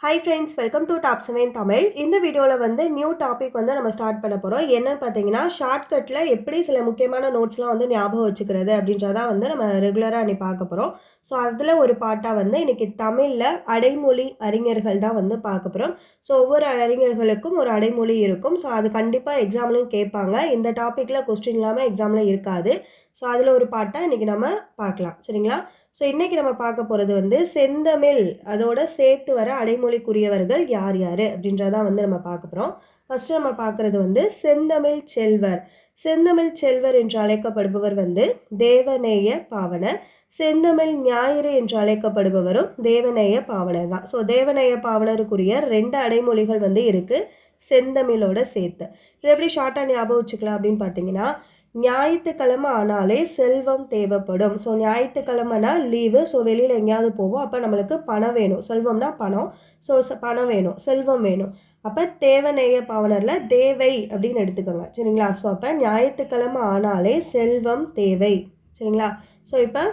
Hi friends, welcome to top 7 Tamil. இந்த வீடியோவில் வந்து நியூ டாபிக் வந்து நம்ம ஸ்டார்ட் பண்ண போகிறோம். என்னன்னு பார்த்தீங்கன்னா, ஷார்ட்கட்டில் எப்படி சில முக்கியமான நோட்ஸ்லாம் வந்து ஞாபகம் வச்சுக்கிறது அப்படின்றதான் வந்து நம்ம ரெகுலராக இன்னைக்கு பார்க்க போகிறோம். ஸோ அதில் ஒரு பாட்டாக வந்து இன்னைக்கு தமிழில் அடைமொழி அறிஞர்கள் தான் வந்து பார்க்க போகிறோம். ஸோ ஒவ்வொரு அறிஞர்களுக்கும் ஒரு அடைமொழி இருக்கும். ஸோ அது கண்டிப்பாக எக்ஸாம்லையும் கேட்பாங்க. இந்த டாப்பிக்கில் கொஸ்டின் இல்லாமல் எக்ஸாமில் இருக்காது. ஸோ அதில் ஒரு பாட்டாக இன்றைக்கி நம்ம பார்க்கலாம். சரிங்களா? ஸோ இன்றைக்கி நம்ம பார்க்க போகிறது வந்து செந்தமிழ் அதோட சேர்த்து வர அடைமொழிக்குரியவர்கள் யார் யார் அப்படின்றதான் வந்து நம்ம பார்க்க போகிறோம். ஃபஸ்ட்டு நம்ம பார்க்குறது வந்து செந்தமிழ் செல்வர். செந்தமிழ் செல்வர் என்று அழைக்கப்படுபவர் வந்து தேவநேய பாவனர். செந்தமிழ் ஞாயிறு என்று அழைக்கப்படுபவரும் தேவநேய பாவனர் தான். ஸோ தேவநேய பாவனருக்குரிய 2 அடைமொழிகள் வந்து இருக்குது செந்தமிழோட சேர்த்து. இது எப்படி ஷார்ட்டாக ஞாபகம் வச்சுக்கலாம் அப்படின்னு பார்த்தீங்கன்னா, ஞாயிற்றுக்கிழமை ஆனாலே செல்வம் தேவைப்படும். So ஞாயிற்றுக்கிழமைனா leave. ஸோ வெளியில் எங்கேயாவது போவோம். அப்போ நம்மளுக்கு பணம் வேணும். செல்வம்னா பணம். ஸோ பணம் வேணும், செல்வம் வேணும். அப்போ தேவநேய பாவனரில் தேவை அப்படின்னு எடுத்துக்கோங்க. சரிங்களா? ஸோ அப்போ ஞாயிற்றுக்கிழமை ஆனாலே செல்வம் தேவை. சரிங்களா? ஸோ இப்போ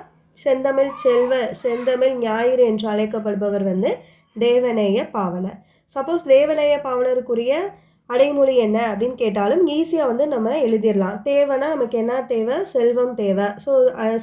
செந்தமிழ் ஞாயிறு என்று அழைக்கப்படுபவர் வந்து தேவநேய பாவனர். சப்போஸ் தேவநேய பாவனருக்குரிய அடைமொழி என்ன அப்படின்னு கேட்டாலும் ஈஸியாக வந்து நம்ம எழுதிடலாம். தேவைன்னா நமக்கு என்ன தேவை? செல்வம் தேவை. ஸோ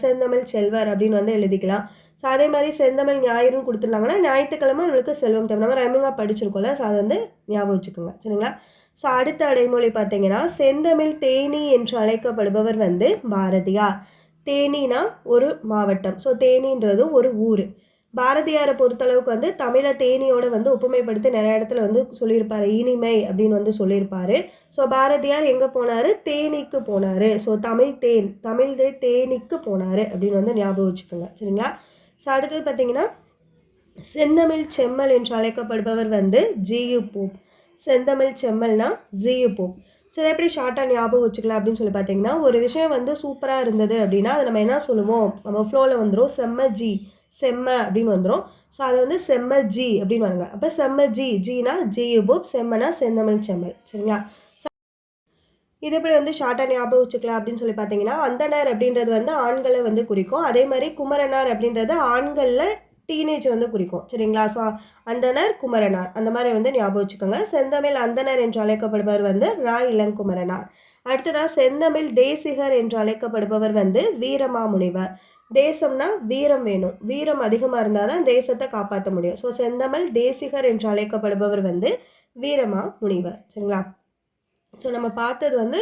செந்தமிழ் செல்வர் அப்படின்னு வந்து எழுதிக்கலாம். ஸோ அதே மாதிரி செந்தமிழ் ஞாயிறுன்னு கொடுத்துருந்தாங்கன்னா ஞாயிற்றுக்கிழமை நம்மளுக்கு செல்வம் தேவை. நம்ம ரைமிங்காக படிச்சிருக்கோம்ல, ஸோ அதை வந்து ஞாபகம் வச்சுக்கோங்க. சரிங்களா? ஸோ அடுத்த அடைமொழி பார்த்தீங்கன்னா, செந்தமிழ் தேனி என்று அழைக்கப்படுபவர் வந்து பாரதியார். தேனினா ஒரு மாவட்டம். ஸோ தேனின்றது ஒரு ஊர். பாரதியாரை பொறுத்தளவுக்கு வந்து தமிழை தேனியோட வந்து ஒப்புமைப்படுத்தி நிறைய இடத்துல வந்து சொல்லியிருப்பாரு. இனிமை அப்படின்னு வந்து சொல்லியிருப்பாரு. ஸோ பாரதியார் எங்கே போனார்? தேனிக்கு போனார். ஸோ தமிழ் தேனிக்கு போனார் அப்படின்னு வந்து ஞாபகம் வச்சுக்கோங்க. சரிங்களா? ஸோ அடுத்தது பார்த்தீங்கன்னா, செந்தமிழ் செம்மல் என்று அழைக்கப்படுபவர் வந்து ஜியு போப். செந்தமிழ் செம்மல்னா ஜியு போப். ஸோ இதை எப்படி ஷார்ட்டாக ஞாபகம் வச்சுக்கலாம் அப்படின்னு சொல்லி பார்த்தீங்கன்னா, ஒரு விஷயம் வந்து சூப்பராக இருந்தது அப்படின்னா அதை நம்ம என்ன சொல்லுவோம்? நம்ம ஃப்ளோவில் வந்துடும் செம்ம அப்படின்னு வந்துடும். ஸோ அதை வந்து செம்ம ஜி அப்படின்னு வருங்க. அப்போ செம்ம ஜீனா ஜியு போப், செம்மனா செந்தமிழ் செம்மல். சரிங்களா? இது எப்படி வந்து ஷார்ட்டாக ஞாபகம் வச்சுக்கலாம் அப்படின்னு சொல்லி பார்த்தீங்கன்னா, அந்தனர் அப்படின்றது வந்து ஆண்களை வந்து குறிக்கும். அதே மாதிரி குமரனார் அப்படின்றது ஆண்களில் டீனேஜ் வந்து குறிக்கும். சரிங்களா? ஸோ அந்தனர் குமரனார் அந்த மாதிரி வந்து ஞாபகம் வச்சுக்கோங்க. செந்தமிழ் அந்தனர் என்று அழைக்கப்படுபவர் வந்து இளங்குமரனார். அடுத்ததாக செந்தமிழ் தேசிகர் என்று அழைக்கப்படுபவர் வந்து வீரமாமுனிவர். தேசம்னா வீரம் வேணும். வீரம் அதிகமாக இருந்தால் தான் தேசத்தை காப்பாற்ற முடியும். ஸோ செந்தமிழ் தேசிகர் என்று அழைக்கப்படுபவர் வந்து வீரமாமுனிவர். சரிங்களா? ஸோ நம்ம பார்த்தது வந்து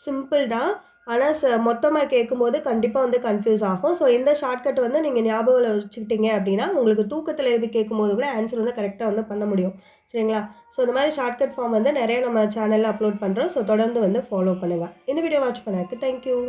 சிம்பிள் தான். ஆனால் மொத்தமாக கேட்கும்போது கண்டிப்பாக வந்து கன்ஃபியூஸ் ஆகும். ஸோ இந்த ஷார்ட்கட் வந்து நீங்கள் ஞாபகம் வச்சுக்கிட்டீங்க அப்படின்னா உங்களுக்கு தூக்கத்தில் எழுப்பி கேட்கும்போது கூட ஆன்சர் வந்து கரெக்டாக வந்து பண்ண முடியும். சரிங்களா? ஸோ இந்த மாதிரி ஷார்ட்கட் ஃபார்ம் வந்து நிறைய நம்ம சேனலில் அப்லோட் பண்ணுறோம். ஸோ தொடர்ந்து வந்து ஃபாலோ பண்ணுங்கள். இந்த வீடியோ வாட்ச் பண்ணதுக்கு தேங்க்யூ.